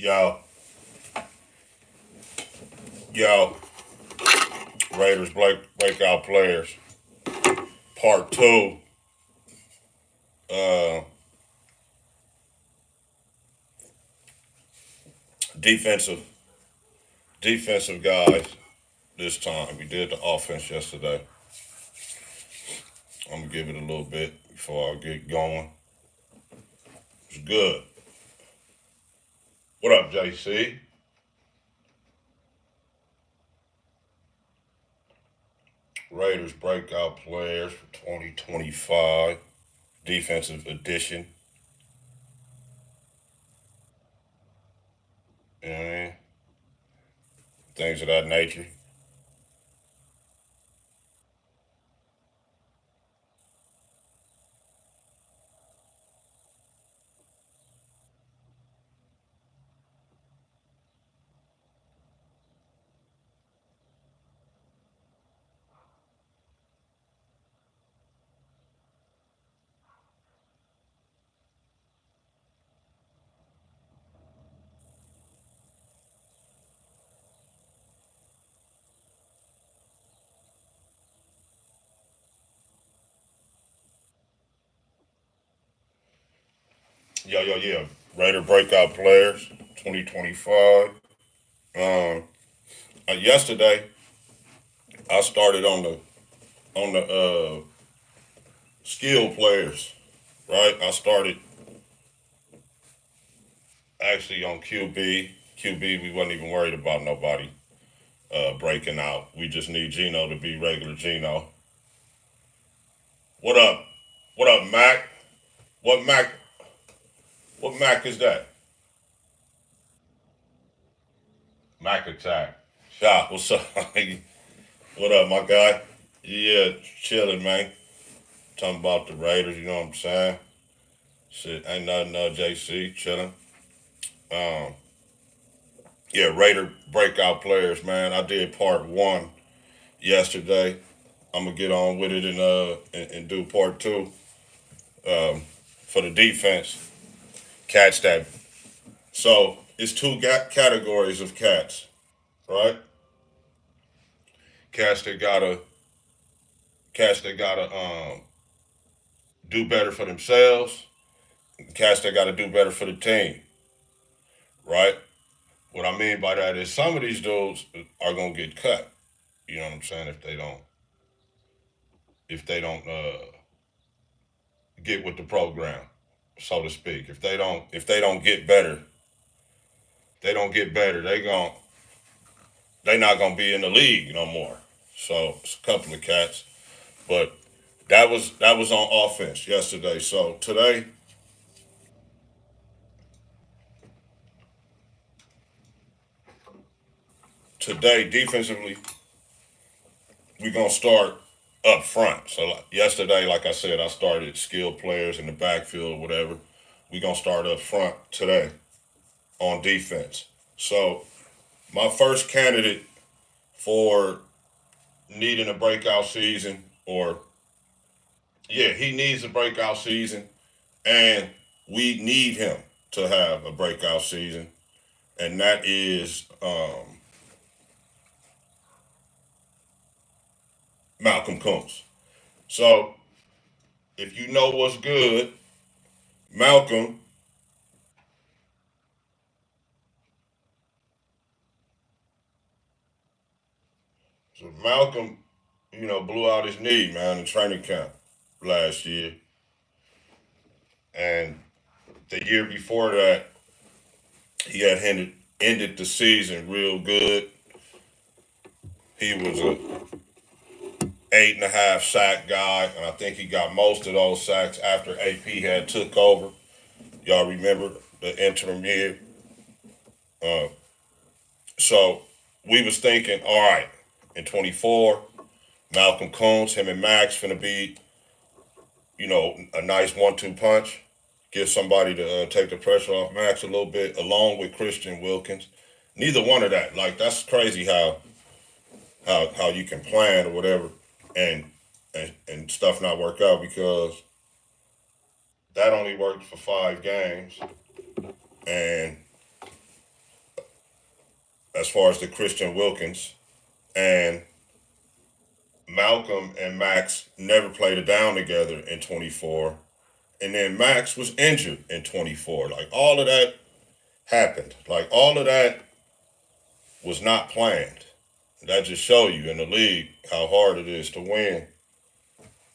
Yo, yo, Raiders breakout players. Part two. Uh, defensive defensive guys. This time we did the offense yesterday. I'm gonna give it a little bit before I get going. It's good. What up, JC? Raiders breakout players for 2025 defensive edition. You know what I mean? Things of that nature. Yeah. Raider breakout players 2025. Um, Yesterday I started on the skill players, right? I started actually on QB. QB, we wasn't even worried about nobody breaking out. We just need Gino to be regular Gino. What up? What up, Mac? What Mac? What Mac is that? Mac attack. Shot. What's up? What up, my guy? Yeah, chilling, man. Talking about the Raiders. You know what I'm saying? Shit, ain't nothing. JC chilling. Um, yeah, Raider breakout players, man. I did part one yesterday. I'm gonna get on with it and do part two for the defense. Cats that so it's two categories of cats, right? Cats that gotta cats that gotta do better for themselves. Cats that gotta do better for the team, right? What I mean by that is some of these dudes are gonna get cut. You know what I'm saying? If they don't get with the program, so to speak. If they don't get better, they don't get better. They not gonna be in the league no more. So it's a couple of cats, but that was on offense yesterday. So today defensively we're gonna start up front. So like yesterday, like I said, I started skilled players in the backfield or whatever. We're gonna start up front today on defense. So my first candidate for needing a breakout season, or yeah, he needs a breakout season, and we need him to have a breakout season, and that is Malcolm Combs. So if you know what's good, Malcolm, so Malcolm, blew out his knee, man, in training camp last year, and the year before that, he had ended the season real good. He was a 8.5 sack guy, and I think he got most of those sacks after AP had took over. Y'all remember the interim year? Uh, so we was thinking, all right, in 24, Malcolm Combs, him and Max finna be, a nice 1-2 punch. Give somebody to take the pressure off Max a little bit, along with Christian Wilkins. Neither one of that. Like that's crazy how you can plan or whatever, and and stuff not work out because that only worked for 5 games, and as far as the Christian Wilkins, and Malcolm and Max never played it down together in 24. And then Max was injured in 24. Like all of that happened. Like all of that was not planned. That just show you in the league how hard it is to win.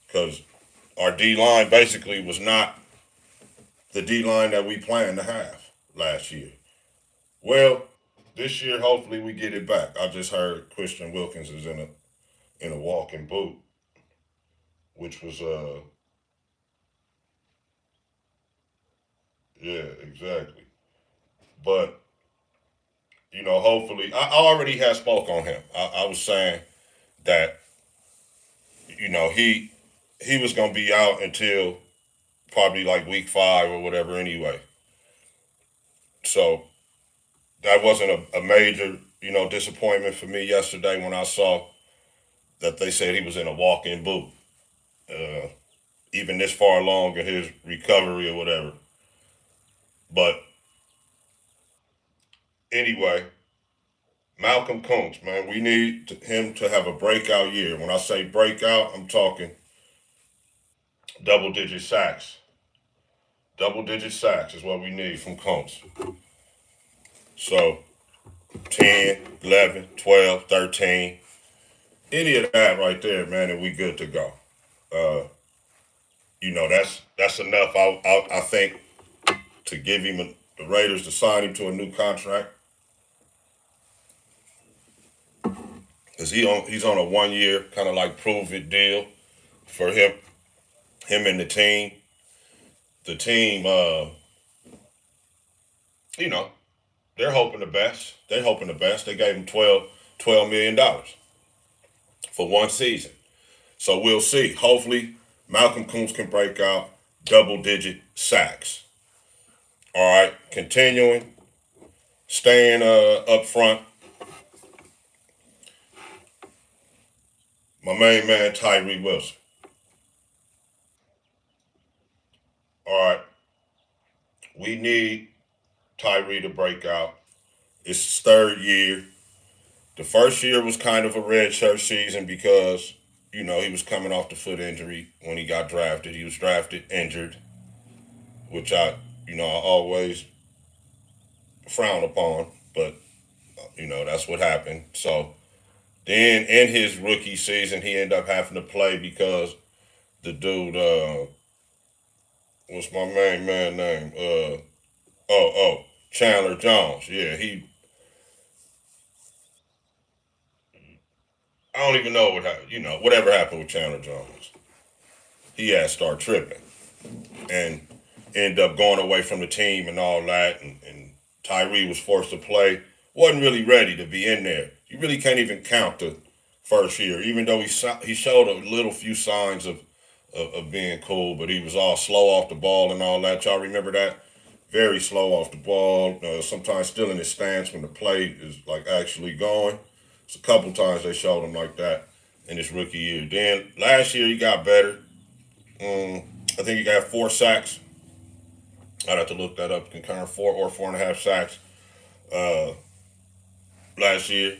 Because our D line basically was not the D line that we planned to have last year. Well, this year hopefully we get it back. I just heard Christian Wilkins is in a walking boot, which was yeah, exactly. But hopefully I already had spoke on him. I was saying that he was gonna be out until probably like week 5 or whatever anyway. So that wasn't a major disappointment for me yesterday when I saw that they said he was in a walk-in boot, uh, even this far along in his recovery or whatever. But anyway, Malcolm Combs, man, we need him to have a breakout year. When I say breakout, I'm talking double digit sacks. Double digit sacks is what we need from Combs. So 10, 11, 12, 13, any of that right there, man, and we good to go. Uh, that's enough. I think to give him the Raiders to sign him to a new contract because he's on a 1 year kind of like prove it deal for him and the team. The team, you know, they're hoping the best. They're hoping the best. They gave him $12 million for 1 season. So we'll see. Hopefully, Malcolm Coons can break out double digit sacks. All right, continuing, staying up front. My main man, Tyree Wilson. All right, we need Tyree to break out. It's his 3rd year. The first year was kind of a red shirt season because, he was coming off the foot injury when he got drafted. He was drafted injured, which I always frown upon, but, that's what happened. So then in his rookie season, he ended up having to play because the dude, what's my main man name? Chandler Jones. Yeah, I don't even know what happened. Whatever happened with Chandler Jones, he had to start tripping and end up going away from the team and all that. And Tyree was forced to play. Wasn't really ready to be in there. You really can't even count the first year, even though he showed a little few signs of being cool, but he was all slow off the ball and all that. Y'all remember that? Very slow off the ball. Sometimes still in his stance when the play is like actually going. It's a couple times they showed him like that in his rookie year. Then last year he got better. I think he got 4 sacks. I'd have to look that up. Concurrent 4 or 4.5 sacks uh, last year.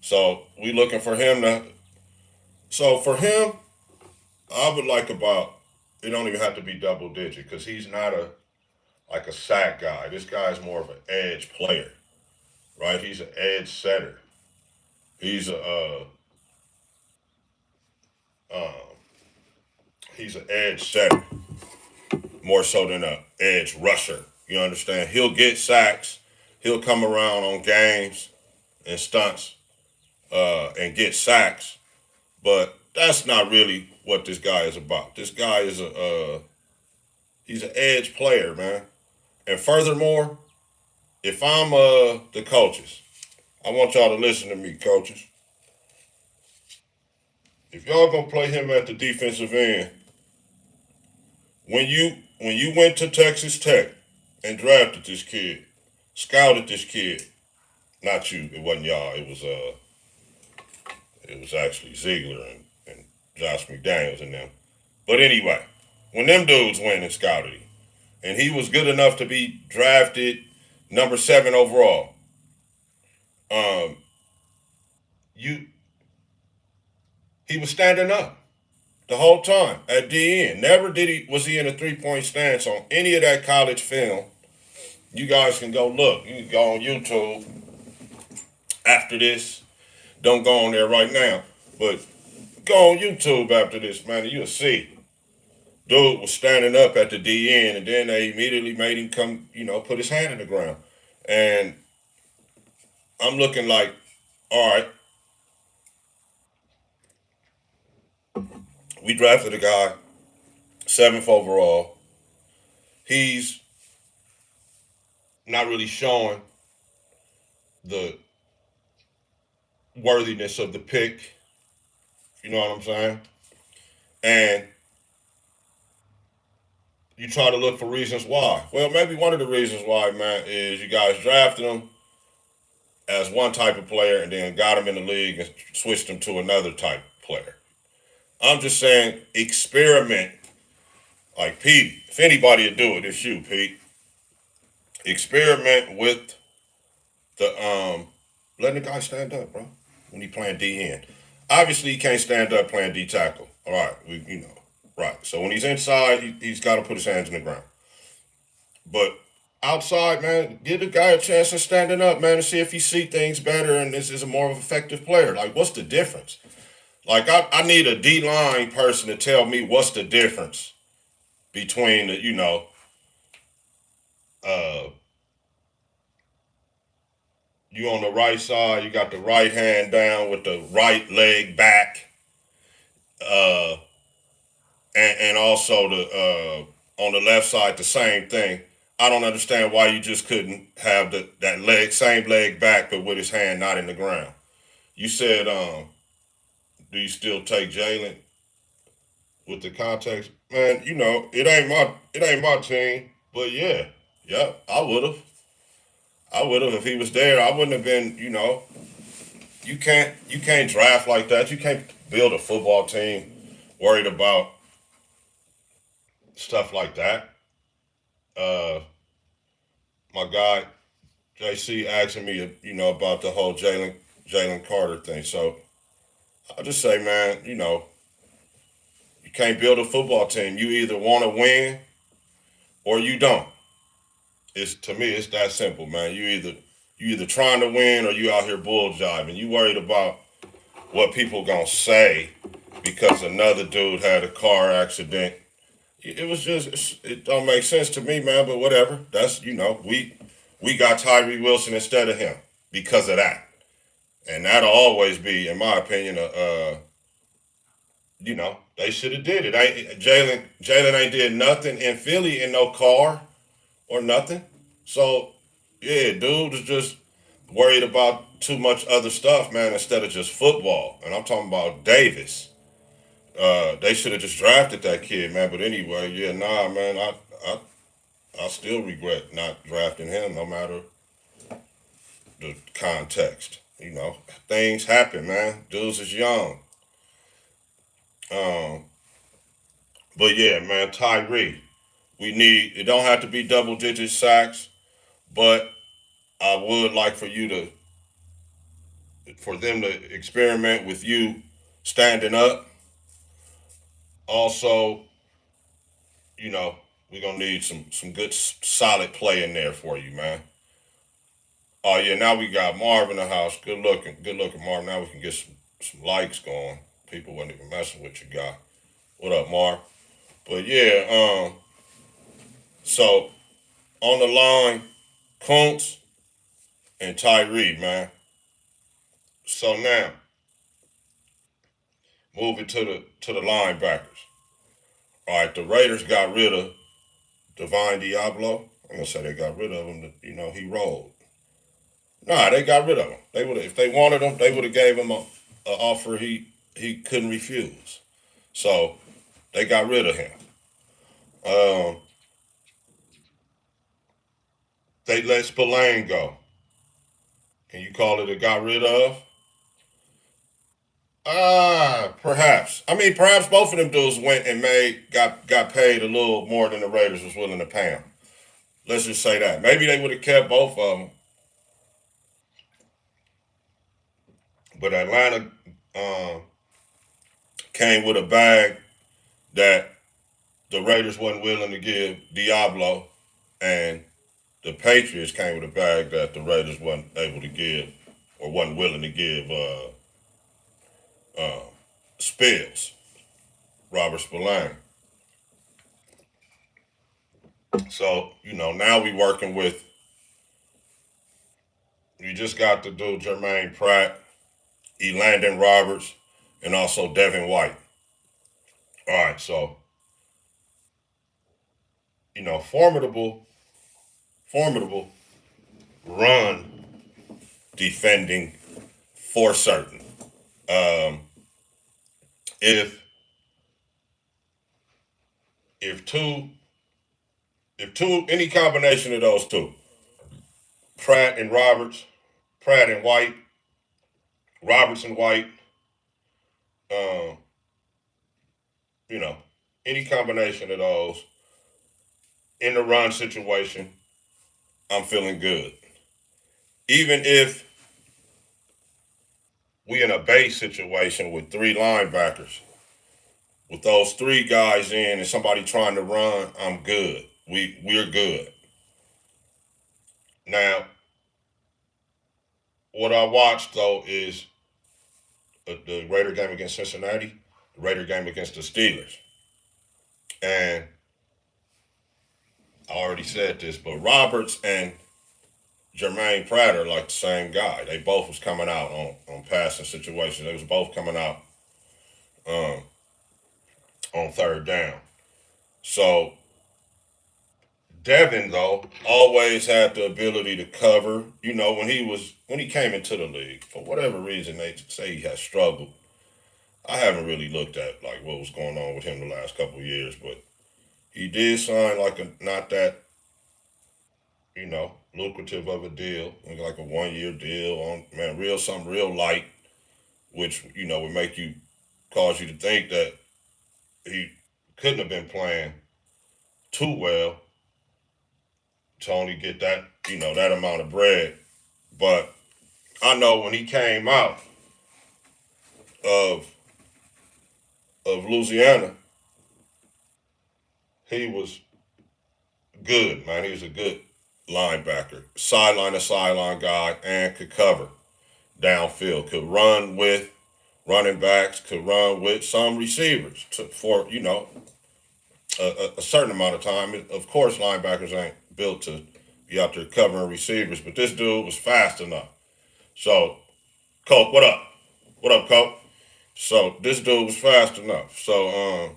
So we looking for him to. So for him, I would like about. It don't even have to be double digit because he's not a sack guy. This guy's more of an edge player, right? He's an edge setter. He's a um, he's an edge setter more so than a edge rusher. You understand? He'll get sacks. He'll come around on games and stunts and get sacks, but that's not really what this guy is about. This guy is he's an edge player, man. And furthermore, if I'm the coaches, I want y'all to listen to me, coaches. If y'all gonna play him at the defensive end, when you went to Texas Tech and drafted this kid, scouted this kid, not you, it wasn't y'all, it was actually Ziegler and Josh McDaniels and them. But anyway, when them dudes went and scouted him, and he was good enough to be drafted number 7 overall, Um, you he was standing up the whole time at DN. Never did he was he in a 3 point stance on any of that college film. You guys can go look. You can go on YouTube after this. Don't go on there right now, but go on YouTube after this, man. And you'll see. Dude was standing up at the DN, and then they immediately made him come, put his hand in the ground. And I'm looking like, all right, we drafted a guy, seventh overall. He's not really showing the worthiness of the pick. You know what I'm saying? And you try to look for reasons why. Well, maybe one of the reasons why, man, is you guys drafted him as one type of player and then got him in the league and switched him to another type of player. I'm just saying, experiment. Like Pete, if anybody would do it, it's you, Pete. Experiment with the letting the guy stand up, bro. When he playing DN, obviously he can't stand up playing D tackle. All right, right. So when he's inside, he's got to put his hands in the ground. But outside, man, give the guy a chance of standing up, man, to see if he see things better and this is a more effective player. Like, what's the difference? Like, I need a D line person to tell me what's the difference between the, uh, you on the right side, you got the right hand down with the right leg back, uh, and also on the left side the same thing. I don't understand why you just couldn't have that same leg back, but with his hand not in the ground. You said, do you still take Jalen with the context? Man, it ain't my team, but yeah, I would have. I would have if he was there. I wouldn't have been. You can't draft like that. You can't build a football team worried about stuff like that. Uh, my guy JC asking me, about the whole Jalen Carter thing. So I'll just say, man, you can't build a football team. You either want to win or you don't. It's to me, it's that simple, man. You either trying to win or you out here bull jiving. You worried about what people gonna say because another dude had a car accident. It was just it don't make sense to me, man. But whatever. That's we got Tyree Wilson instead of him because of that, and that'll always be, in my opinion, they should have did it. Jalen ain't did nothing in Philly in no car or nothing. So yeah, dude is just worried about too much other stuff, man, instead of just football. And I'm talking about Davis. They should have just drafted that kid, man. But anyway, yeah, nah, man. I still regret not drafting him, no matter the context. Things happen, man. Dudes is young. Um, but yeah, man, Tyree. We need. It don't have to be double digit sacks, but I would like for them to experiment with you standing up. Also, you know, we're gonna need some good solid play in there for you, man. Oh yeah, now we got Marv in the house. Good looking Marv. Now we can get some likes going. People wasn't even messing with you, guy. What up, Marv? But yeah, so on the line, Kuntz and Tyree, man. So now moving to the linebackers. All right, the Raiders got rid of Divine Diablo. I'm gonna say they got rid of him. He rolled. Nah, they got rid of him. They would, if they wanted him, they would have gave him a offer he couldn't refuse. So they got rid of him. Um, they let Spillane go. Can you call it a got rid of? Perhaps. I mean, perhaps both of them dudes went and got paid a little more than the Raiders was willing to pay them. Let's just say that. Maybe they would have kept both of them. But Atlanta um, came with a bag that the Raiders wasn't willing to give Diablo, and the Patriots came with a bag that the Raiders wasn't able to give or wasn't willing to give Spills, Robert Spillane. So, now we working with, we just got to do Jermaine Pratt, Elandon Roberts, and also Devin White. All right, so, formidable run defending for certain. Um, if if two any combination of those two, Pratt and Roberts, Pratt and White, Roberts and White, um, you know, any combination of those in the run situation, I'm feeling good. Even if we in a base situation with three linebackers, with those three guys in and somebody trying to run, I'm good. We're good. Now, what I watched though is the Raider game against Cincinnati, the Raider game against the Steelers, and I already said this, but Roberts and Jermaine Pratt are like the same guy. They both was coming out on passing situations. They was both coming out um, on third down. So Devin though always had the ability to cover. When he came into the league, for whatever reason they say he has struggled. I haven't really looked at like what was going on with him the last couple of years, but he did sign like a not that lucrative of a deal, like a 1 year deal on man, real something real light, which would make you cause you to think that he couldn't have been playing too well to only get that that amount of bread. But I know when he came out of Louisiana, he was good, man. He was a good linebacker, sideline to sideline guy, and could cover downfield, could run with running backs, could run with some receivers for a certain amount of time. Of course, linebackers ain't built to be out there covering receivers, but this dude was fast enough. So, Coke, what up? What up, Coke? So this dude was fast enough. So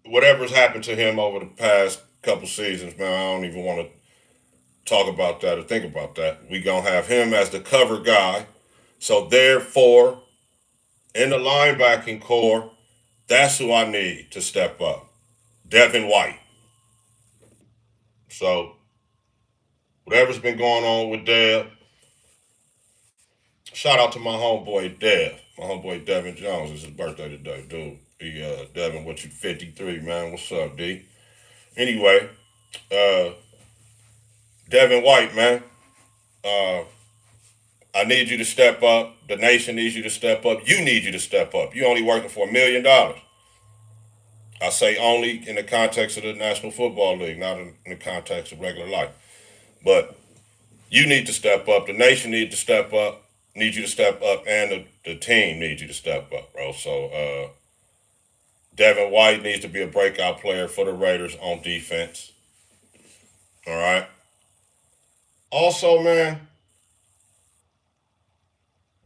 whatever's happened to him over the past couple seasons, man, I don't even want to talk about that or think about that. We gonna have him as the cover guy. So therefore, in the linebacking core, that's who I need to step up. Devin White. So whatever's been going on with Dev, shout out to my homeboy Dev. My homeboy Devin Jones. It's his birthday today, dude. Devin, what you 53, man? What's up, D? Anyway, uh, Devin White, man. Uh, I need you to step up. The nation needs you to step up. You need you to step up. You only working for $1 million. I say only in the context of the National Football League, not in the context of regular life. But you need to step up. The nation needs to step up. Need you to step up, and the team needs you to step up, bro. So Devin White needs to be a breakout player for the Raiders on defense. All right. Also, man,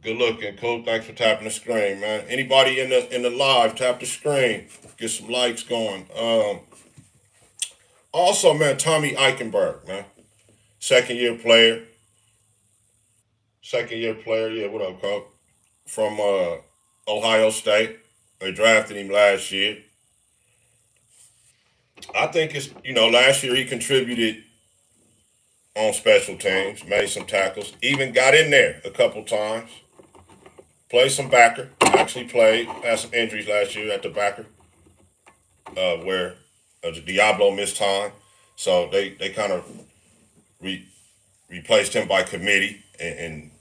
good looking, cool. Thanks for tapping the screen, man. Anybody in the live, tap the screen. Get some likes going. Also, man, Tommy Eichenberg, man. Second year player. Second year player, yeah, what up, Coach? From Ohio State. They drafted him last year. I think last year he contributed on special teams, made some tackles, even got in there a couple times. Played some backer. Actually played. Had some injuries last year at the backer, where Diablo missed time. So they kind of replaced him by committee and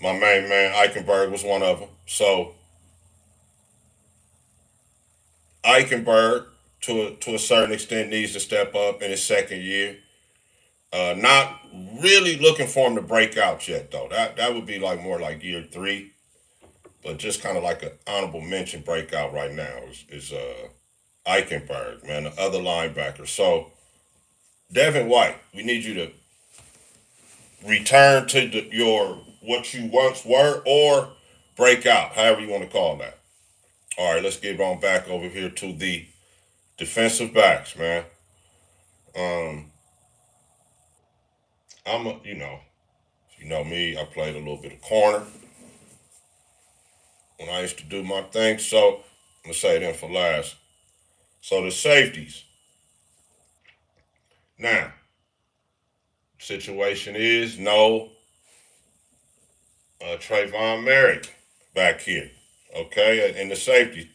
My main man Eichenberg was one of them. So Eichenberg, to a certain extent, needs to step up in his second year. Not really looking for him to break out yet, though. That would be like more like year three, but just kind of like an honorable mention breakout right now is Eichenberg, man, the other linebacker. So Devin White, we need you to return to your what you once were, or break out, however you want to call that. All right, let's get on back over here to the defensive backs, man. Um, you know me, I played a little bit of corner when I used to do my thing. So I'm gonna say them for last. So the safeties. Now, situation is no Trayvon Merrick back here. Okay, in the safety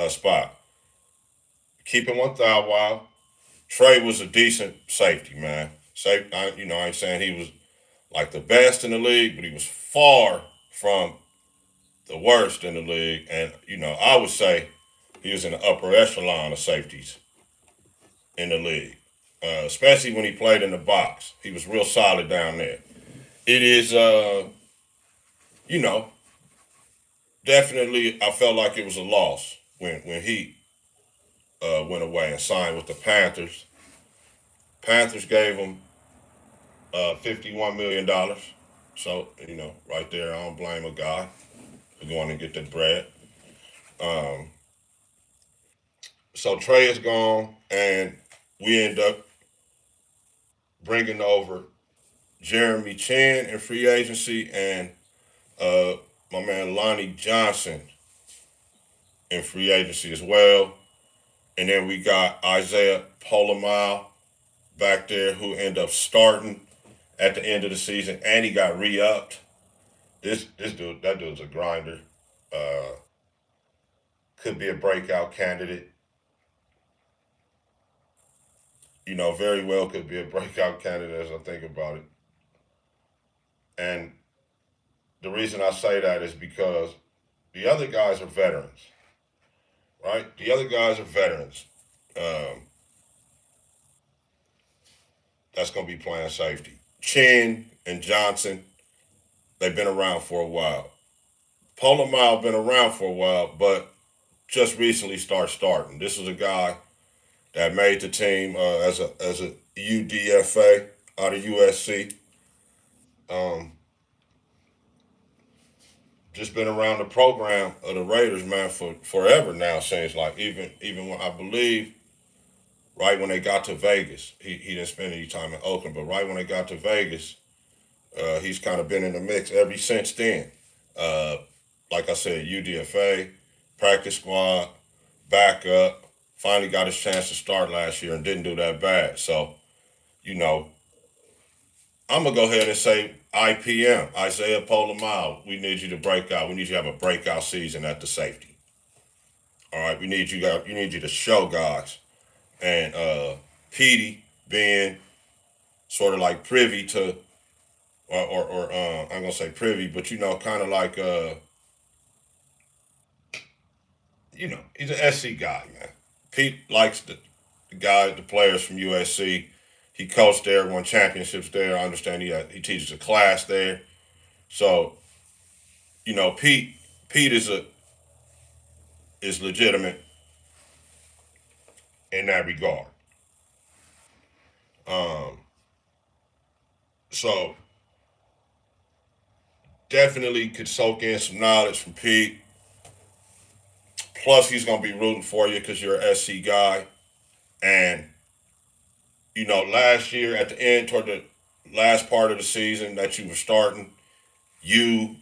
spot. Keep it 1,000 while. Trey was a decent safety, man. I ain't saying he was like the best in the league, but he was far from the worst in the league. And, I would say he was in the upper echelon of safeties in the league, especially when he played in the box. He was real solid down there. It is, you know, definitely, I felt like it was a loss when he went away and signed with the Panthers. Panthers gave him $51 million. So, right there, I don't blame a guy for going and get that bread. Um, so Trey is gone, and we end up bringing over Jeremy Chin in free agency and uh, my man Lonnie Johnson in free agency as well. And then we got Isaiah Polamalu back there who ended up starting at the end of the season, and he got re-upped. That dude's a grinder. Uh, could be a breakout candidate. Very well could be a breakout candidate as I think about it. And the reason I say that is because the other guys are veterans, right? The other guys are veterans. Um, that's going to be playing safety. Chin and Johnson, they've been around for a while. Polamalu been around for a while, but just recently starting. This is a guy that made the team as a UDFA out of USC. Um, just been around the program of the Raiders, man, for forever now. Seems like even when I believe right when they got to Vegas, he didn't spend any time in Oakland, but right when they got to Vegas, he's kind of been in the mix ever since then. Uh, like I said, UDFA, practice squad, backup. Finally got his chance to start last year and didn't do that bad. So, you know, I'm gonna go ahead and say IPM, Isaiah Polamalu. We need you to break out. We need you to have a breakout season at the safety. All right, we need you guys. You need you to show guys. And Petey being sort of like privy to, or I'm gonna say privy, but kind of like he's an SC guy, man. Pete likes the players from USC. He coached there, won championships there. I understand he teaches a class there. So, Pete is legitimate in that regard. Um, so definitely could soak in some knowledge from Pete. Plus, he's gonna be rooting for you because you're an SC guy. And last year at the end, toward the last part of the season that you were starting, you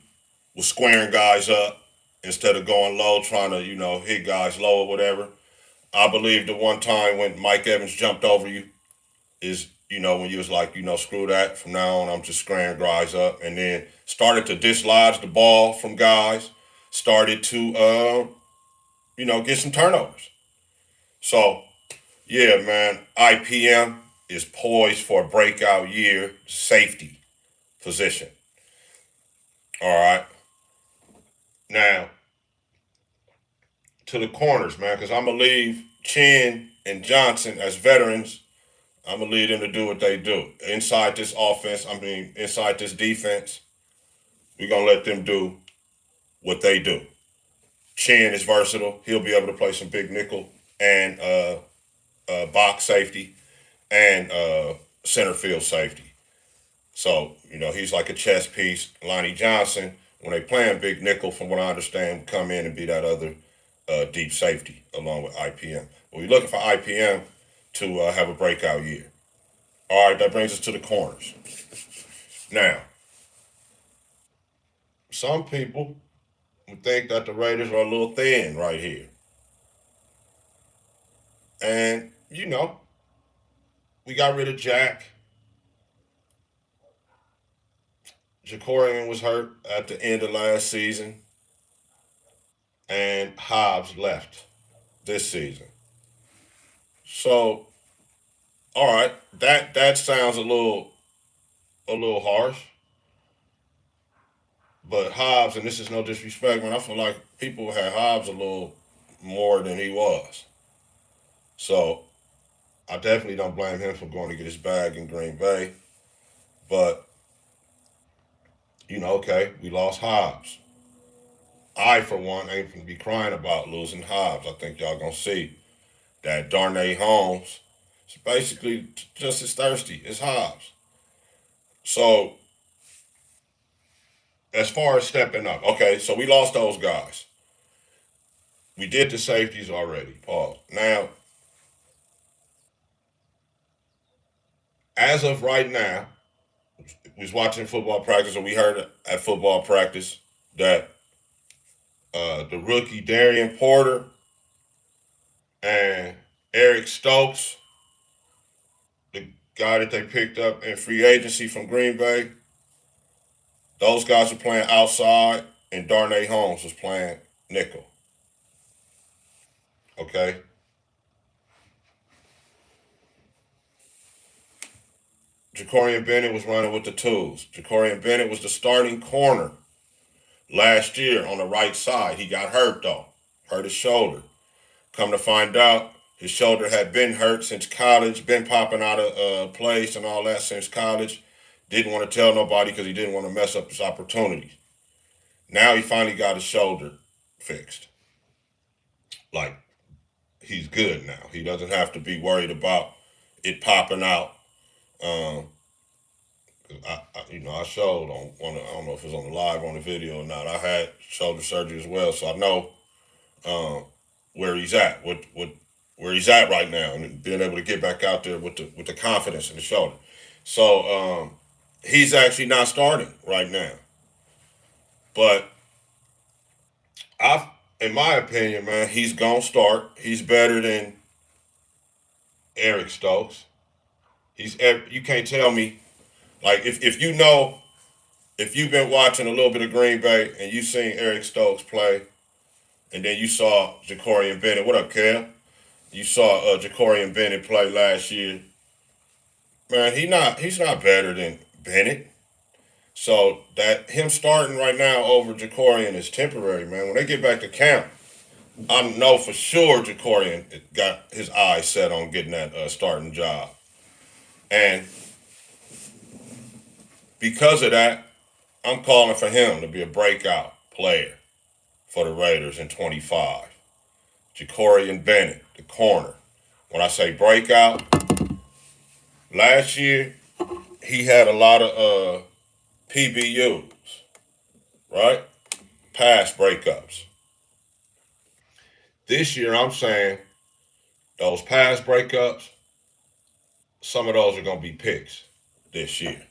was squaring guys up instead of going low, trying to hit guys low or whatever. I believe the one time when Mike Evans jumped over you is when you was like screw that. From now on, I'm just squaring guys up, and then started to dislodge the ball from guys. Started to get some turnovers. So yeah, man, IPM is poised for a breakout year safety position. All right. Now, to the corners, man, because I'm going to leave Chin and Johnson as veterans. I'm going to leave them to do what they do. Inside this offense, inside this defense, we're going to let them do what they do. Chin is versatile. He'll be able to play some big nickel and box safety and center field safety. So, he's like a chess piece. Lonnie Johnson, when they playing big nickel, from what I understand, come in and be that other deep safety along with IPM. But we're looking for IPM to have a breakout year. All right, that brings us to the corners. Now, some people would think that the Raiders are a little thin right here. And, we got rid of Jack. Jacorian was hurt at the end of last season. And Hobbs left this season. So, all right, that sounds a little harsh. But Hobbs, and this is no disrespect, man, I feel like people had Hobbs a little more than he was. So I definitely don't blame him for going to get his bag in Green Bay. But, okay, we lost Hobbs. I, for one, ain't going to be crying about losing Hobbs. I think y'all going to see that Darnay Holmes is basically just as thirsty as Hobbs. So, as far as stepping up, okay, so we lost those guys. We did the safeties already. Pause. Now, as of right now, we was watching football practice, and we heard at football practice that the rookie Darian Porter and Eric Stokes, the guy that they picked up in free agency from Green Bay, those guys were playing outside, and Darnay Holmes was playing nickel. Okay? Jacorian Bennett was running with the tools. Jacorian Bennett was the starting corner last year on the right side. He got hurt, though. Hurt his shoulder. Come to find out, his shoulder had been hurt since college, been popping out of place and all that since college. Didn't want to tell nobody because he didn't want to mess up his opportunities. Now he finally got his shoulder fixed. Like, he's good now. He doesn't have to be worried about it popping out. I showed on one. I don't know if it was on the live on the video or not. I had shoulder surgery as well, so I know where he's at, where he's at right now, and being able to get back out there with the confidence in the shoulder. So he's actually not starting right now, but in my opinion, man, he's gonna start. He's better than Eric Stokes. You can't tell me, like, if you've been watching a little bit of Green Bay and you seen Eric Stokes play, and then you saw Jacorian Bennett. What up, Kev? You saw Jacorian Bennett play last year. Man, he's not better than Bennett. So that him starting right now over Jacorian is temporary, man. When they get back to camp, I know for sure Jacorian got his eyes set on getting that starting job. And because of that, I'm calling for him to be a breakout player for the Raiders in 25. Jacorian Bennett, the corner. When I say breakout, last year he had a lot of PBUs, right? Pass breakups. This year I'm saying those pass breakups, some of those are going to be picks this year,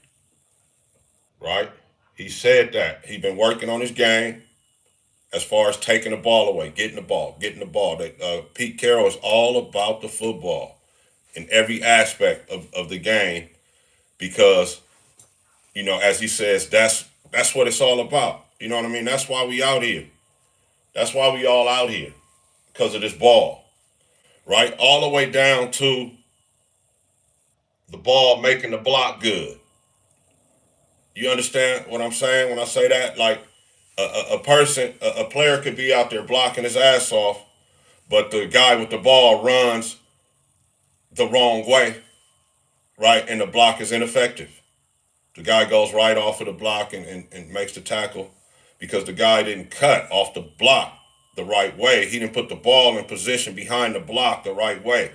right? He said that. He's been working on his game as far as taking the ball away, getting the ball. Pete Carroll is all about the football in every aspect of the game because, as he says, that's what it's all about. You know what I mean? That's why we out here. That's why we all out here, because of this ball, right? All the way down to the ball making the block good. You understand what I'm saying when I say that? Like a player could be out there blocking his ass off, but the guy with the ball runs the wrong way, right? And the block is ineffective. The guy goes right off of the block and makes the tackle because the guy didn't cut off the block the right way. He didn't put the ball in position behind the block the right way.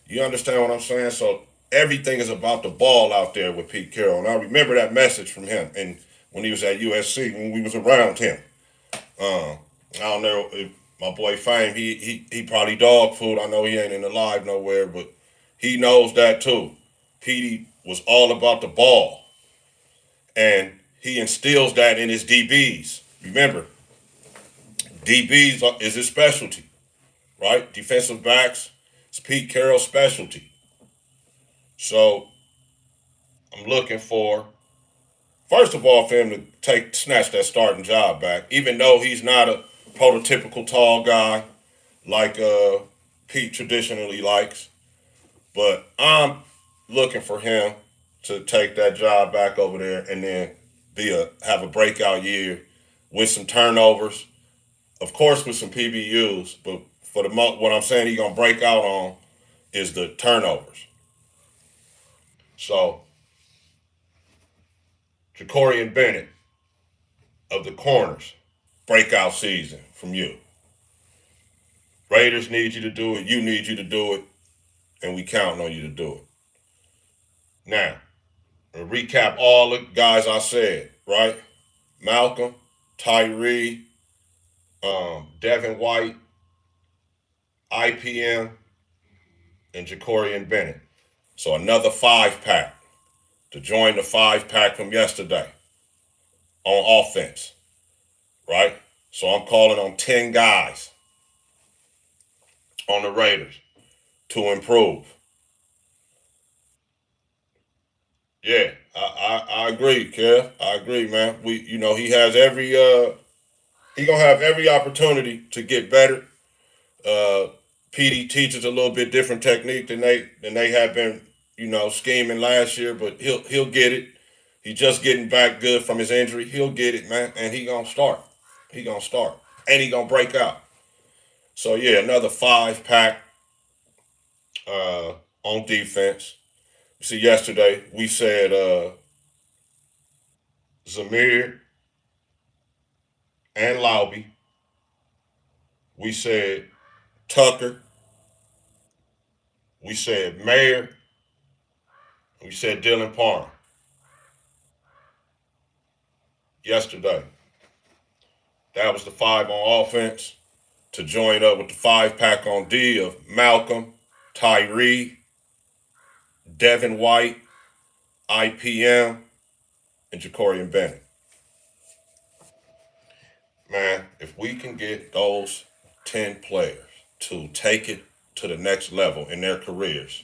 You understand what I'm saying? So everything is about the ball out there with Pete Carroll. And I remember that message from him and when he was at USC, when we was around him. I don't know if my boy Fame, he probably dog food. I know he ain't in the live nowhere, but he knows that too. Petey was all about the ball. And he instills that in his DBs. Remember, DBs is his specialty, right? Defensive backs, it's Pete Carroll's specialty. So I'm looking for, first of all, for him to snatch that starting job back, even though he's not a prototypical tall guy like Pete traditionally likes. But I'm looking for him to take that job back over there and then have a breakout year with some turnovers, of course with some PBUs. But for what I'm saying he's gonna break out on is the turnovers. So Jacorian Bennett of the Corners, breakout season from you. Raiders need you to do it. You need you to do it, and we counting on you to do it. Now, to recap all the guys I said, right? Malcolm, Tyree, Devin White, IPM, and Jacorian Bennett. So another 5-pack to join the 5-pack from yesterday on offense, right? So I'm calling on 10 guys on the Raiders to improve. Yeah, I agree, Kev. I agree, man. He has he gonna have every opportunity to get better. Uh, PD teaches a little bit different technique than they have been, scheming last year, but he'll get it. He's just getting back good from his injury. He'll get it, man, and he gonna start. He gonna start, and he gonna break out. So yeah, another 5-pack on defense. You see, yesterday we said Zamir and Lauby. We said Tucker. We said Mayer. We said Dylan Parham yesterday. That was the 5 on offense to join up with the 5-pack on D of Malcolm, Tyree, Devin White, IPM, and Jacorian Bennett. Man, if we can get those 10 players to take it to the next level in their careers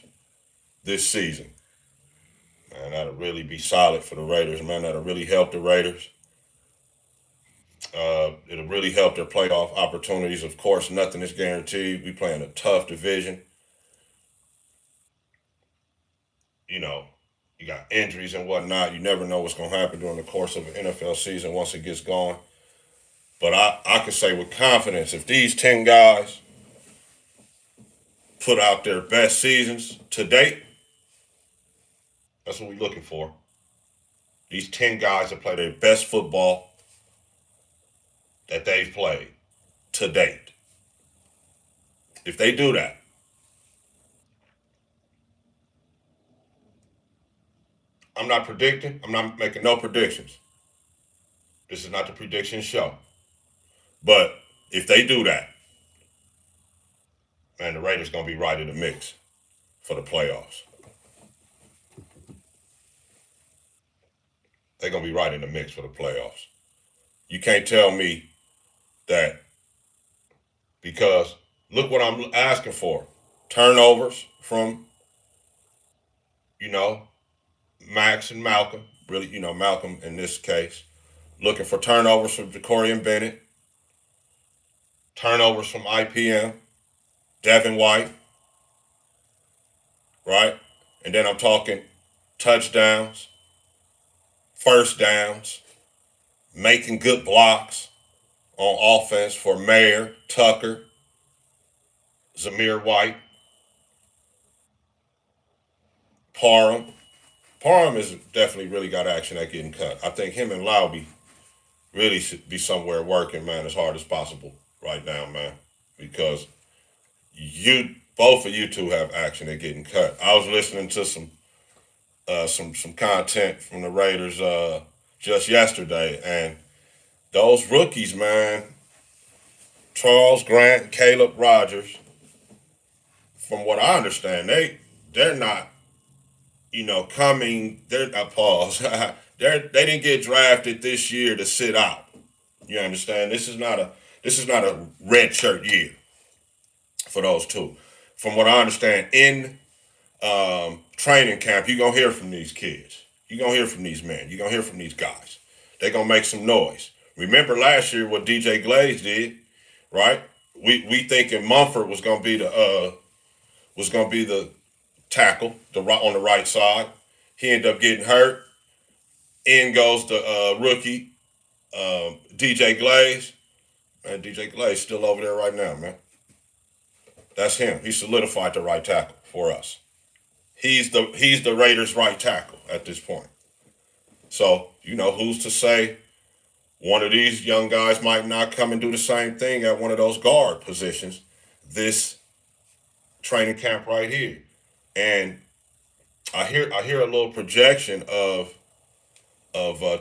this season, man, that'll really be solid for the Raiders, man. That'll really help the Raiders. It'll really help their playoff opportunities. Of course, nothing is guaranteed. We play in a tough division. You know, you got injuries and whatnot. You never know what's going to happen during the course of an NFL season once it gets going. But I can say with confidence, if these 10 guys put out their best seasons to date, that's what we're looking for. These 10 guys that play their best football that they've played to date. If they do that, I'm not predicting. I'm not making no predictions. This is not the prediction show. But if they do that, man, the Raiders going to be right in the mix for the playoffs. They're going to be right in the mix for the playoffs. You can't tell me that because look what I'm asking for. Turnovers from, Max and Malcolm. Really, Malcolm in this case. Looking for turnovers from Jacorian Bennett. Turnovers from IPM. Devin White. Right? And then I'm talking touchdowns. first downs, making good blocks on offense for Mayer, Tucker, Zamir White, Parham. Parham is definitely really got action at getting cut. I think him and Lauby really should be somewhere working, man, as hard as possible right now, man, because you both of you two have action at getting cut. I was listening to some content from the Raiders just yesterday, and those rookies, man, Charles Grant, Caleb Rogers, from what I understand, they're not, coming. They're not pause. They didn't get drafted this year to sit out. You understand? This is not a red shirt year for those two. From what I understand, in training camp, you're gonna hear from these kids. You're gonna hear from these men. You're gonna hear from these guys. They're gonna make some noise. Remember last year what DJ Glaze did, right? We thinking Mumford was gonna be the tackle, on the right side. He ended up getting hurt. In goes the rookie DJ Glaze. Man, DJ Glaze still over there right now, man. That's him. He solidified the right tackle for us. He's the Raiders' right tackle at this point. So who's to say one of these young guys might not come and do the same thing at one of those guard positions this training camp right here. And I hear a little projection of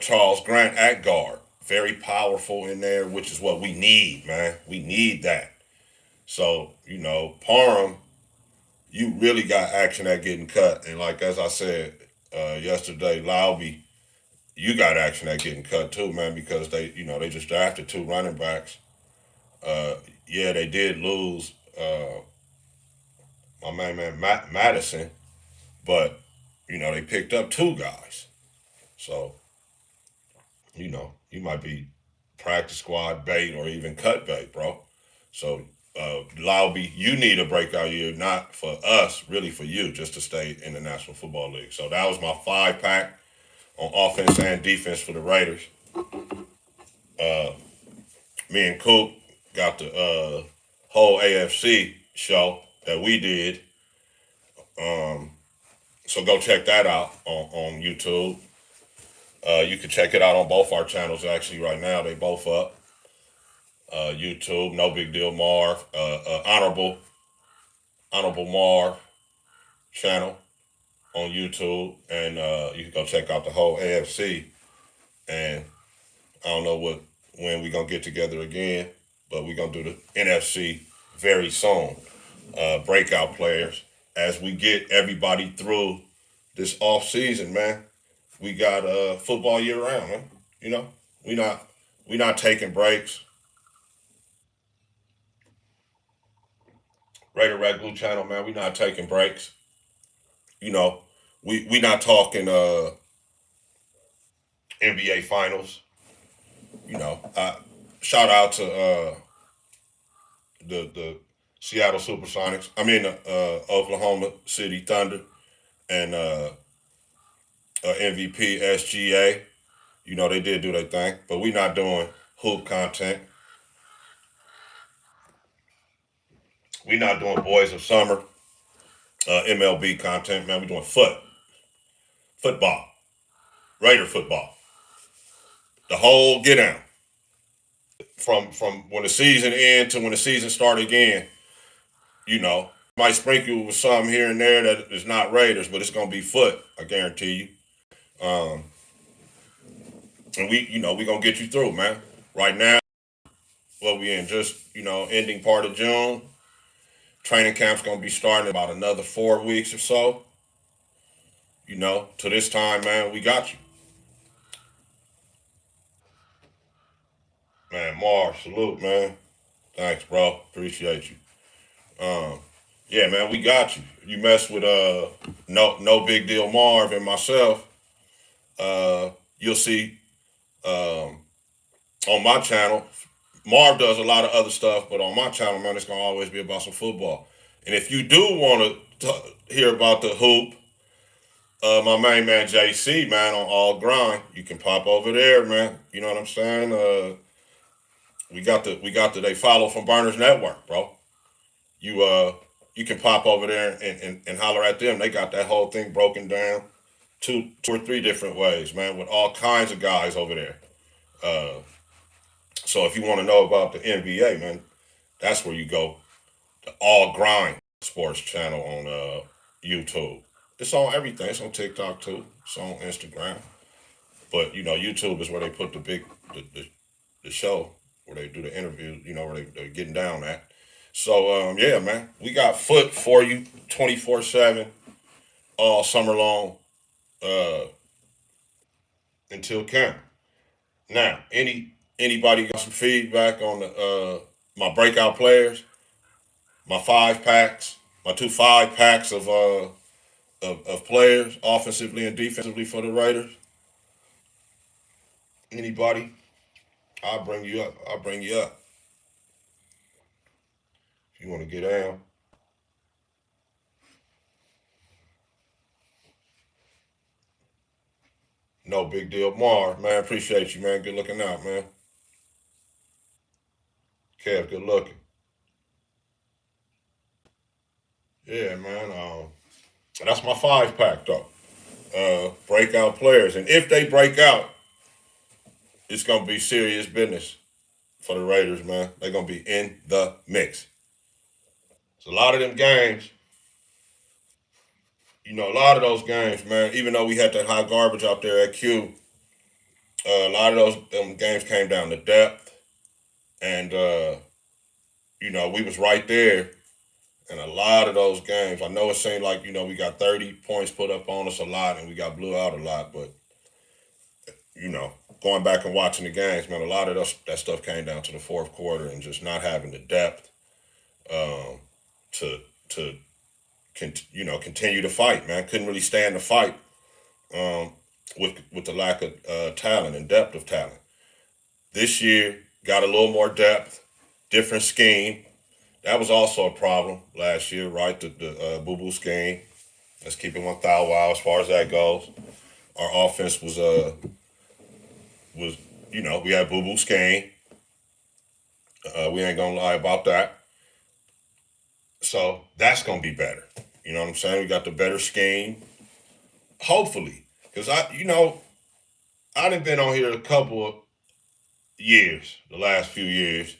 Charles Grant at guard, very powerful in there, which is what we need, man. We need that. So Parham, you really got action at getting cut, and like as I said yesterday, Lauby, you got action at getting cut too, man, because they just drafted two running backs. Yeah, they did lose my man Madison, but they picked up two guys. So you might be practice squad bait or even cut bait, bro. So Lauby, you need a breakout year, not for us, really for you, just to stay in the National Football League. So that was my 5-pack on offense and defense for the Raiders. Me and Coop got the whole AFC show that we did. So go check that out on YouTube. You can check it out on both our channels actually right now. They both up. YouTube, No Big Deal Marv, Honorable Marv channel on YouTube, and you can go check out the whole AFC. And I don't know when we gonna get together again, but we're gonna do the NFC very soon. Breakout players as we get everybody through this off season, man. We got football year round, man. We not we not taking breaks. Raider Ragu channel, man. We not taking breaks. You know, we not talking NBA finals. Shout out to the Seattle Supersonics. I mean Oklahoma City Thunder and MVP SGA. They did do their thing, but we not doing hoop content. We not doing Boys of Summer, MLB content, man. We doing football, Raider football, the whole get down from when the season ends to when the season start again. You know, might sprinkle with some here and there that is not Raiders, but it's gonna be foot. I guarantee you. And we gonna get you through, man. Right now, what we in just ending part of June. Training camp's gonna be starting in about another 4 weeks or so. To this time, man, we got you, man. Marv, salute, man. Thanks, bro. Appreciate you. Um, yeah, man, we got you. You mess with no big deal Marv and myself. You'll see um, on my channel. Marv does a lot of other stuff, but on my channel, man, it's gonna always be about some football. And if you do want to hear about the hoop, My main man JC, man, on All Grind. You can pop over there, man. You know what I'm saying? We got the they follow from Burners Network, bro. You you can pop over there and holler at them. They got that whole thing broken down two or three different ways, man, with all kinds of guys over there. Uh, so if you want to know about the NBA, man, that's where you go. The All Grind Sports channel on YouTube. It's on everything. It's on TikTok too. It's on Instagram. But YouTube is where they put the show where they do the interview. Where they're getting down at. So yeah, man, we got foot for you 24/7 all summer long uh, until camp. Now, anybody got some feedback on the my breakout players, my 5 packs, my 2 5 packs of players, offensively and defensively for the Raiders? Anybody? I'll bring you up. I'll bring you up if you want to get down. No big deal, Mar. Man, appreciate you, man. Good looking out, man. Kev, good looking. Yeah, man. That's my 5 pack though. Breakout players, and if they break out, it's gonna be serious business for the Raiders, man. They're gonna be in the mix. So a lot of them games, a lot of those games, man. Even though we had that high garbage out there at Q, a lot of those games came down to depth, and we was right there. And a lot of those games, I know it seemed like we got 30 points put up on us a lot, and we got blew out a lot. But you know, going back and watching the games, man, a lot of that stuff came down to the fourth quarter and just not having the depth um, to to continue to fight, man. Couldn't really stand the fight um, with the lack of talent and depth of talent. This year got a little more depth, different scheme. That was also a problem last year, right? The boo boo scheme. Let's keep it 1,000 wow as far as that goes. Our offense was we had boo boo scheme. We ain't gonna lie about that. So that's gonna be better. You know what I'm saying? We got the better scheme. Hopefully, because I done been on here a couple of years, the last few years,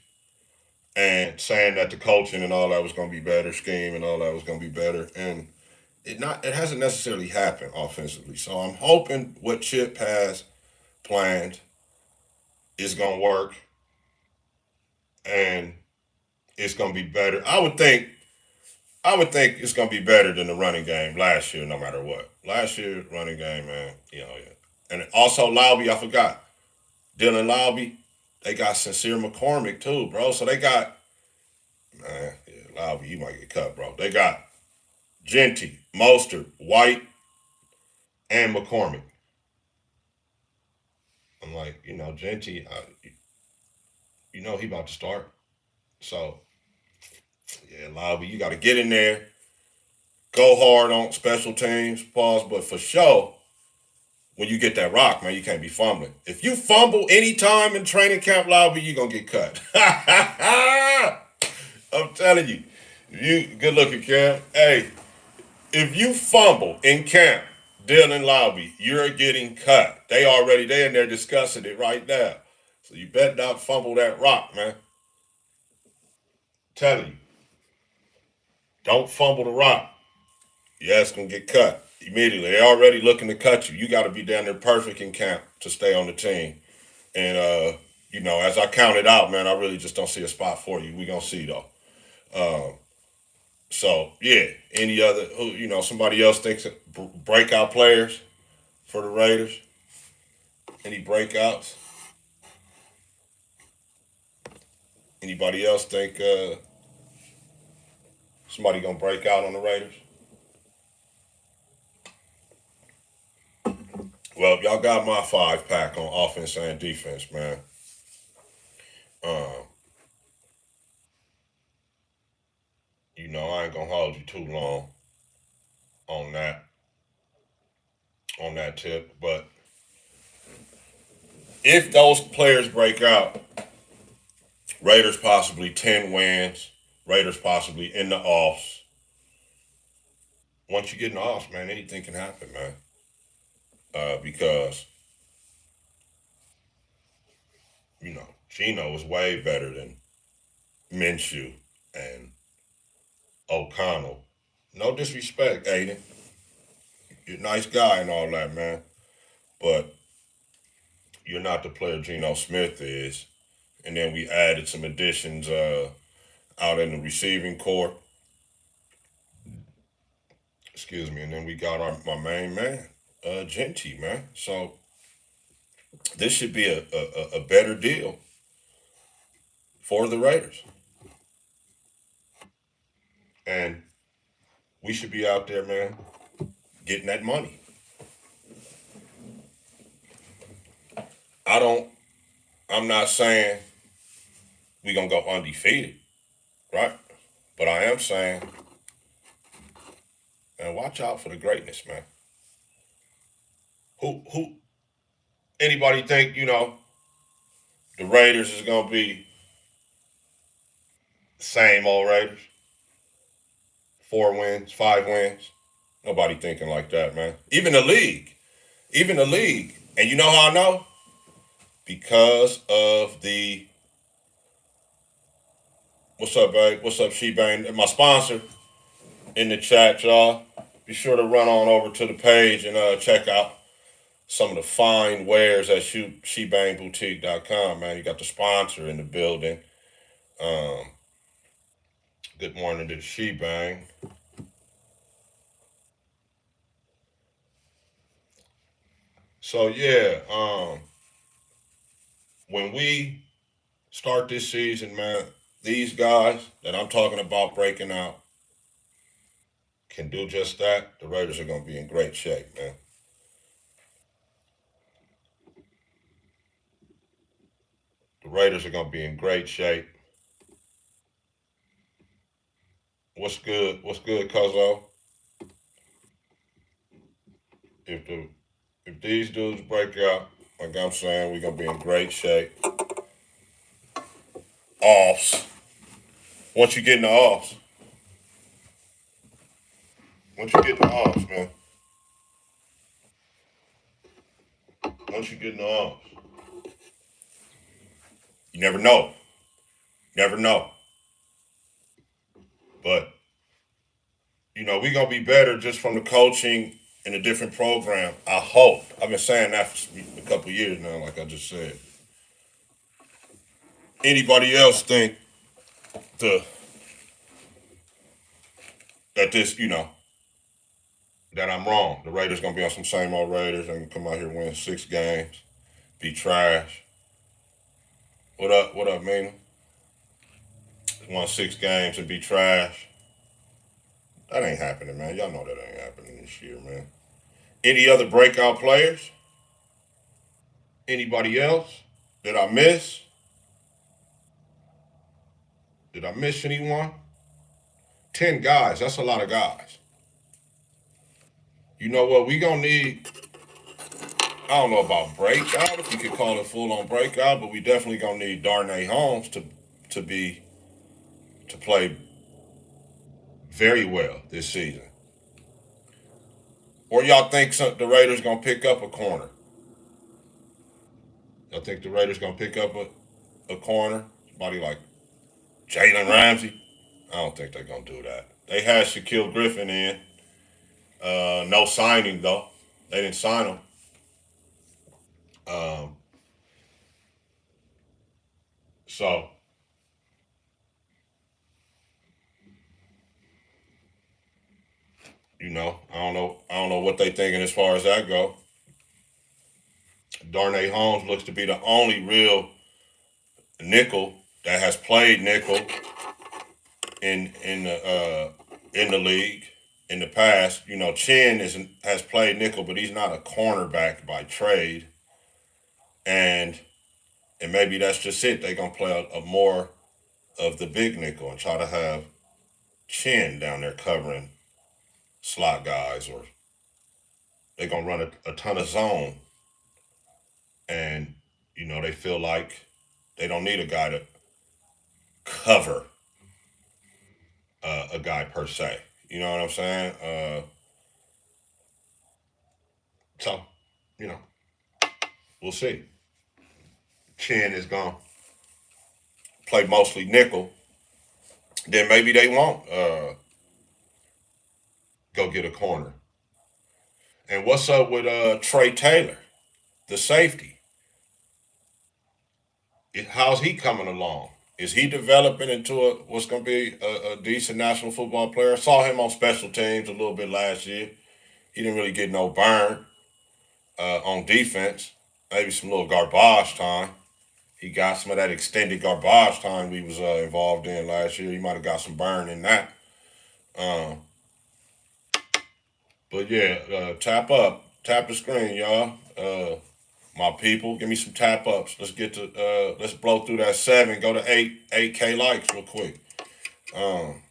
and saying that the coaching and all that was gonna be better, scheme and all that was gonna be better, and it hasn't necessarily happened offensively. So I'm hoping what Chip has planned is gonna work and it's gonna be better. I would think it's gonna be better than the running game last year, no matter what. Last year running game, man, yeah. And also Lowby, I forgot Dylan Lowby. They got Sincere McCormick too, bro. So they got man, yeah, Lowby, you might get cut, bro. They got Genty, Mostert, White, and McCormick. I'm like, Genty, he about to start. So yeah, Lowby, you got to get in there, go hard on special teams, pause, but for sure when you get that rock, man, you can't be fumbling. If you fumble anytime in training camp, Lobby, you're gonna get cut. I'm telling you. You good looking, Cam. Hey, if you fumble in camp, Dylan Lobby, you're getting cut. They in there discussing it right now. So you better not fumble that rock, man. Telling you. Don't fumble the rock. Yeah, it's gonna get cut immediately. They already looking to cut you. You gotta be down there perfect in camp to stay on the team. And as I count it out, man, I really just don't see a spot for you. We gonna see though. So yeah, any other somebody else thinks breakout players for the Raiders? Any breakouts? Anybody else think somebody gonna break out on the Raiders? Well, y'all got my 5 pack on offense and defense, man. Um, I ain't gonna hold you too long on that. on that tip. But if those players break out, Raiders possibly 10 wins, Raiders possibly in the offs. Once you get in the offs, man, anything can happen, man. Because, Gino is way better than Minshew and O'Connell. No disrespect, Aiden. You're a nice guy and all that, man. But you're not the player Geno Smith is. And then we added some additions out in the receiving corps. Excuse me. And then we got my main man, Genty, man. So this should be a better deal for the Raiders. And we should be out there, man, getting that money. I don't, I'm not saying we're going to go undefeated, right? But I am saying, man, watch out for the greatness, man. Anybody think, the Raiders is going to be the same old Raiders? 4 wins, 5 wins? Nobody thinking like that, man. Even the league. Even the league. And you know how I know? Because of the what's up, babe? What's up, Shebang? My sponsor in the chat, y'all. Be sure to run on over to the page and check out some of the fine wares at shebangboutique.com, man. You got the sponsor in the building. Good morning to the Shebang. So yeah, when we start this season, man, these guys that I'm talking about breaking out can do just that. The Raiders are gonna be in great shape, man. The Raiders are gonna be in great shape. What's good? What's good, Cuzzo? If the if these dudes break out, like I'm saying, we're gonna be in great shape. Offs. Once you get in the offs, once you get in the offs, man. Once you get in the offs, you never know. Never know. But we're gonna be better just from the coaching in a different program. I hope. I've been saying that for a couple of years now, like I just said. Anybody else think the that this, that I'm wrong? The Raiders gonna be on some same old Raiders and come out here win 6 games, be trash. What up? What up, Mina? Won 6 games and be trash. That ain't happening, man. Y'all know that ain't happening this year, man. Any other breakout players? Anybody else? Did I miss? Did I miss anyone? 10 guys. That's a lot of guys. You know what? We gonna need. I don't know about breakout, if you could call it full on breakout, but we definitely gonna need Darnay Holmes to play very well this season. Or y'all think the Raiders gonna pick up a corner? Y'all think the Raiders gonna pick up a corner? Somebody like Jalen Ramsey? I don't think they're gonna do that. They had Shaquille Griffin in. No signing though. They didn't sign him. Um, so I don't know what they thinking as far as that go. Darnay Holmes looks to be the only real nickel that has played nickel in the league in the past. Chin has played nickel, but he's not a cornerback by trade, and maybe that's just it. They're gonna play a more of the big nickel and try to have Chin down there covering slot guys or they're gonna run a ton of zone, and they feel like they don't need a guy to cover a guy per se. You know what I'm saying? So you know, we'll see. Chin is gonna play mostly nickel. Then maybe they won't go get a corner. And what's up with Trey Taylor, the safety? How's he coming along? Is he developing into what's going to be a decent national football player? I saw him on special teams a little bit last year. He didn't really get no burn on defense. Maybe some little garbage time. He got some of that extended garbage time we was involved in last year. He might have got some burn in that. Um, but yeah, tap the screen, y'all. My people, give me some tap ups. Let's blow through that 7, go to 8K likes real quick. Um,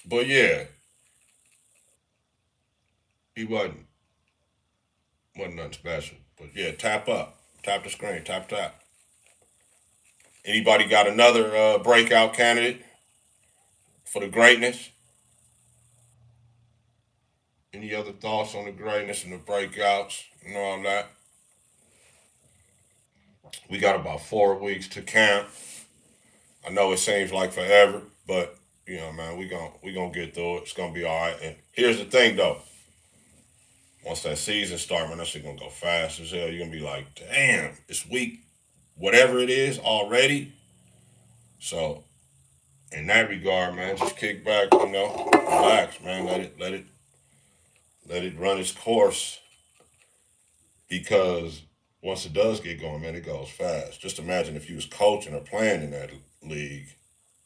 but yeah, he wasn't nothing special. But yeah, tap up, tap the screen, tap. Anybody got another breakout candidate for the greatness? Any other thoughts on the greatness and the breakouts and all that? We got about 4 weeks to camp. I know it seems like forever, but man, we gonna get through it. It's gonna be all right. And here's the thing, though. Once that season starts, man, that shit gonna go fast as hell. You're gonna be like, damn, it's week, whatever it is already. So in that regard, man, just kick back, relax, man. Let it run its course. Because once it does get going, man, it goes fast. Just imagine if you was coaching or playing in that league,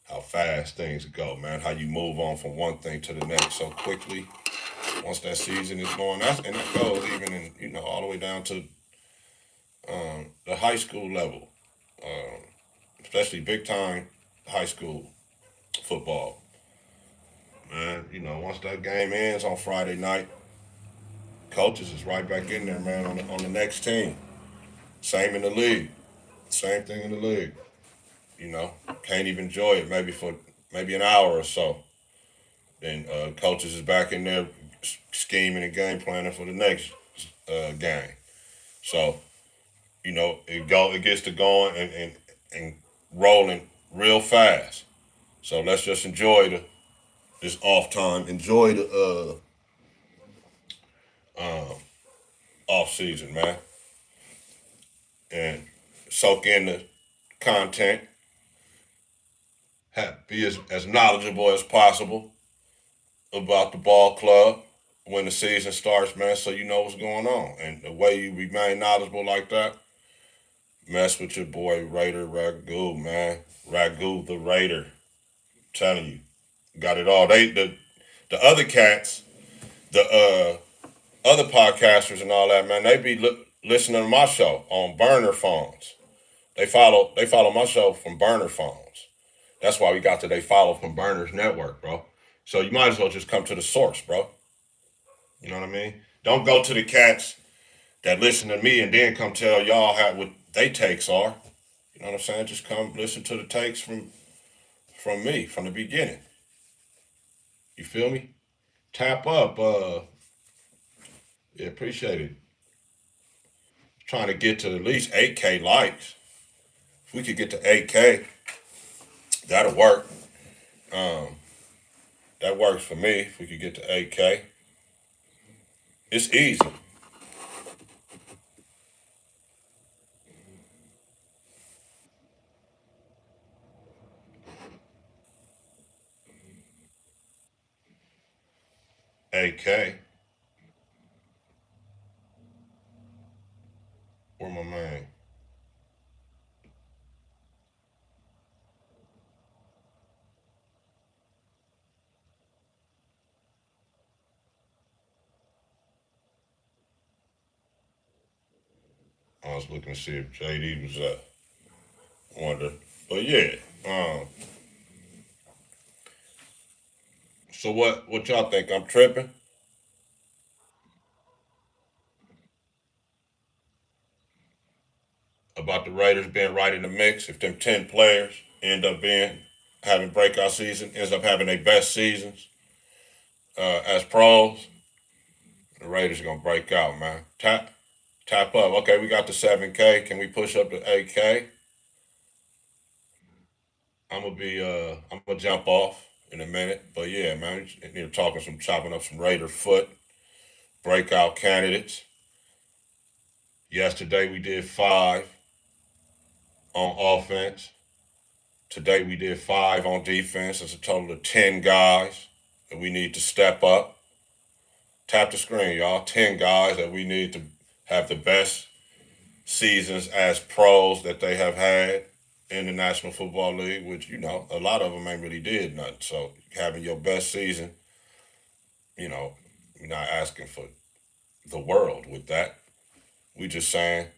how fast things go, man. How you move on from one thing to the next so quickly. Once that season is going, and that goes even in all the way down to the high school level, especially big time high school football. Man, once that game ends on Friday night, coaches is right back in there, man, on the next team. Same in the league. Same thing in the league. Can't even enjoy it maybe an hour or so. Then coaches is back in there scheming and game planning for the next game. So it gets to going and rolling real fast. So let's just enjoy this off time. Enjoy the off season, man, and soak in the content. Be as knowledgeable as possible about the ball club when the season starts, man, so you know what's going on. And the way you remain knowledgeable like that, mess with your boy Raider Ragu, man. Ragu the Raider. I'm telling you. Got it all. The other cats, the other podcasters and all that, man, they be listening to my show on burner phones. They follow my show from burner phones. That's why we got to they follow from Burners Network, bro. So you might as well just come to the source, bro. You know what I mean? Don't go to the cats that listen to me and then come tell y'all what they takes are. You know what I'm saying? Just come listen to the takes from me from the beginning. You feel me? Tap up. Yeah, appreciate it. Trying to get to at least 8K likes. If we could get to 8K, that'll work. Um, that works for me. If we could get to 8K, it's easy. 8K. Where my man? I was looking to see if JD was wonder. But yeah. So what y'all think? I'm tripping? about the Raiders being right in the mix. If them 10 players end up being having breakout season, ends up having their best seasons as pros, the Raiders are gonna break out, man. Tap up. Okay, we got the 7K. Can we push up to 8K? I'm gonna jump off in a minute. But yeah, man, you're talking some chopping up some Raider foot breakout candidates. Yesterday we did 5 on offense. Today we did 5 on defense. It's a total of 10 guys that we need to step up. Tap the screen, y'all. 10 guys that we need to have the best seasons as pros that they have had in the National Football League, which, a lot of them ain't really did nothing. So having your best season, you know, we're not asking for the world with that. We just saying,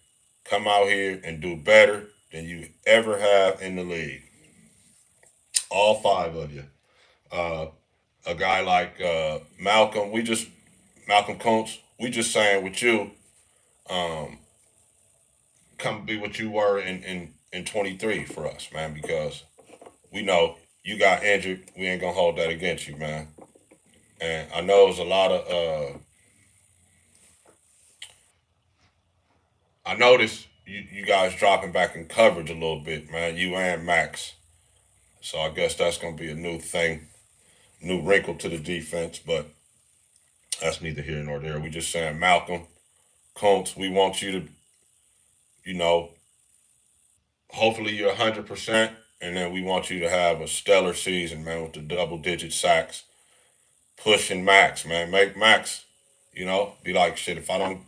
come out here and do better than you ever have in the league. All 5 of you. Uh, a guy like Malcolm Kuntz, we just saying with you, um, come be what you were in 23 for us, man, because we know you got injured. We ain't gonna hold that against you, man. And I know it's a lot of I noticed you guys dropping back in coverage a little bit, man. You and Max. So I guess that's gonna be a new thing, new wrinkle to the defense, but that's neither here nor there. We just saying Malcolm, Kuntz, we want you to, you know, hopefully you're 100%, and then we want you to have a stellar season, man, with the double digit sacks, pushing Max, man. Make Max, be like, shit, if I don't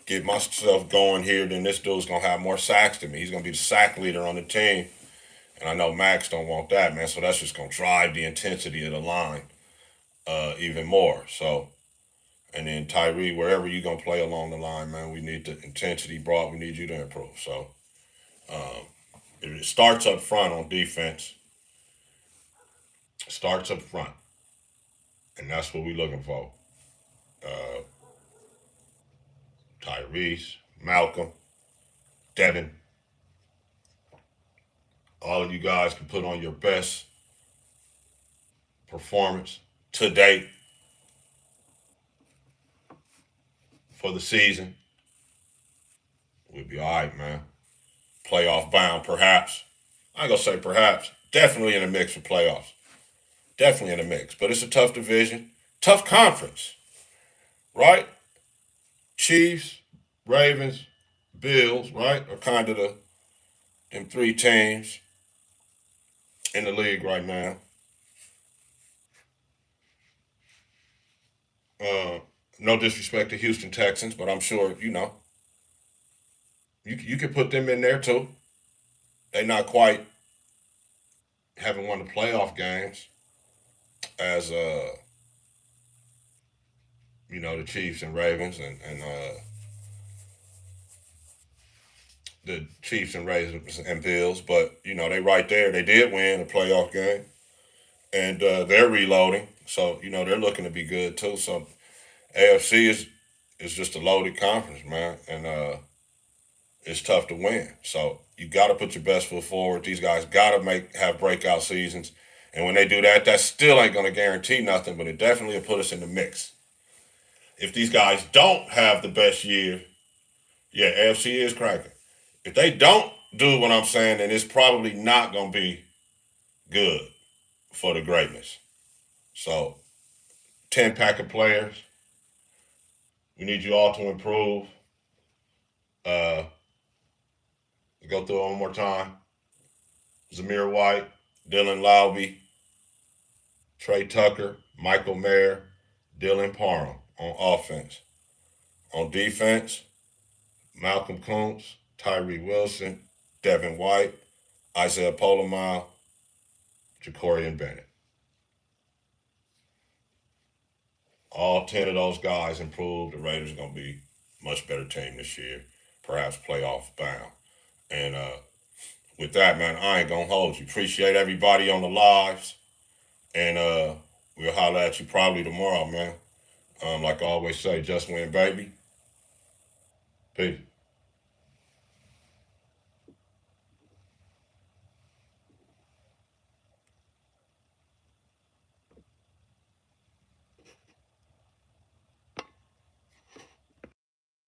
get myself going here, then this dude's gonna have more sacks than me. He's gonna be the sack leader on the team. And I know Max don't want that, man. So that's just gonna drive the intensity of the line even more. So, and then Tyree, wherever you gonna play along the line, man, we need the intensity brought. We need you to improve. So um, it starts up front on defense. Starts up front, and that's what we're looking for. Uh, Tyrese, Malcolm, Devin, all of you guys can put on your best performance to date for the season. We'll be all right, man. Playoff bound, perhaps. I ain't gonna say perhaps. Definitely in the mix for playoffs. Definitely in the mix. But it's a tough division, tough conference, right? Chiefs, Ravens, Bills, right? Are kind of them 3 teams in the league right now. Uh, no disrespect to Houston Texans, but I'm sure you could put them in there too. They not quite haven't won the playoff games as the Chiefs and Ravens and the Chiefs and Ravens and Bills, but they right there. They did win a playoff game, and they're reloading, so they're looking to be good too. So AFC is just a loaded conference, man, and it's tough to win. So you got to put your best foot forward. These guys got to have breakout seasons, and when they do that, that still ain't going to guarantee nothing, but it definitely will put us in the mix. If these guys don't have the best year, yeah, AFC is cracking. If they don't do what I'm saying, then it's probably not going to be good for the greatness. So, 10 pack of players. We need you all to improve. Uh, go through it one more time. Zamir White, Dylan Lowby, Trey Tucker, Michael Mayer, Dylan Parham on offense. On defense, Malcolm Kuntz, Tyree Wilson, Devin White, Isaiah Polomile, Jacorian Bennett. All 10 of those guys improved. The Raiders are going to be a much better team this year, perhaps playoff bound. And with that, man, I ain't going to hold you. Appreciate everybody on the lives. And we'll holler at you probably tomorrow, man. Like I always say, just win, baby. Peace.